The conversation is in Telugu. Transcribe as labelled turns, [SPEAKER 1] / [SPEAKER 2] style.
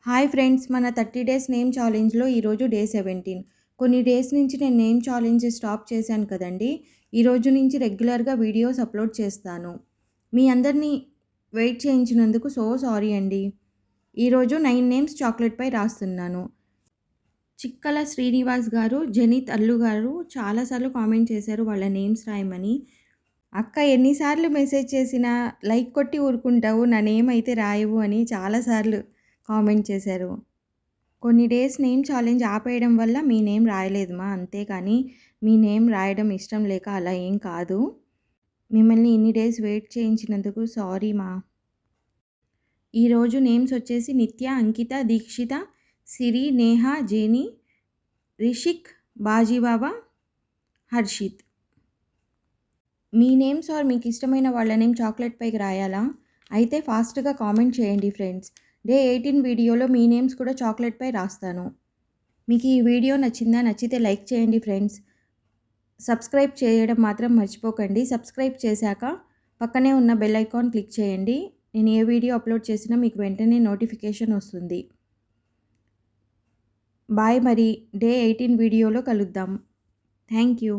[SPEAKER 1] హాయ్ ఫ్రెండ్స్, మన 30 డేస్ నేమ్ ఛాలెంజ్లో ఈరోజు డే 17. కొన్ని డేస్ నుంచి నేను నేమ్ ఛాలెంజ్ స్టాప్ చేశాను కదండి. ఈరోజు నుంచి రెగ్యులర్గా వీడియోస్ అప్లోడ్ చేస్తాను. మీ అందరినీ వెయిట్ చేయించినందుకు సారీ అండి. ఈరోజు 9 నేమ్స్ చాక్లెట్పై రాస్తున్నాను. చిక్కల శ్రీనివాస్ గారు, జనిత్ అల్లు గారు చాలాసార్లు కామెంట్ చేశారు వాళ్ళ నేమ్స్ రాయమని. అక్క ఎన్నిసార్లు మెసేజ్ చేసినా లైక్ కొట్టి ఊరుకుంటావు, నా నేమ్ అయితే రాయవు అని చాలాసార్లు కామెంట్ చేశారు. కొన్ని డేస్ నేమ్ ఛాలెంజ్ ఆపేయడం వల్ల మీ నేమ్ రాయలేదు మా, అంతేకాని మీ నేమ్ రాయడం ఇష్టం లేక అలా ఏం కాదు. మిమ్మల్ని ఇన్ని డేస్ వెయిట్ చేయించినందుకు సారీ మా. ఈరోజు నేమ్స్ వచ్చేసి నిత్య, అంకిత, దీక్షిత, సిరి, నేహ, జేని, రిషిక్, బాజీబాబా, హర్షిత్. మీ నేమ్స్ మీకు ఇష్టమైన వాళ్ళ నేమ్ చాక్లెట్ పైకి రాయాలా? అయితే ఫాస్ట్గా కామెంట్ చేయండి ఫ్రెండ్స్. డే 18 వీడియోలో మీ నేమ్స్ కూడా చాక్లెట్పై రాస్తాను. మీకు ఈ వీడియో నచ్చిందా? నచ్చితే లైక్ చేయండి ఫ్రెండ్స్. సబ్స్క్రైబ్ చేయడం మాత్రం మర్చిపోకండి. సబ్స్క్రైబ్ చేశాక పక్కనే ఉన్న బెల్ ఐకాన్ క్లిక్ చేయండి. నేను ఏ వీడియో అప్లోడ్ చేసినా మీకు వెంటనే నోటిఫికేషన్ వస్తుంది. బాయ్, మరి డే 18 వీడియోలో కలుద్దాం. Thank you.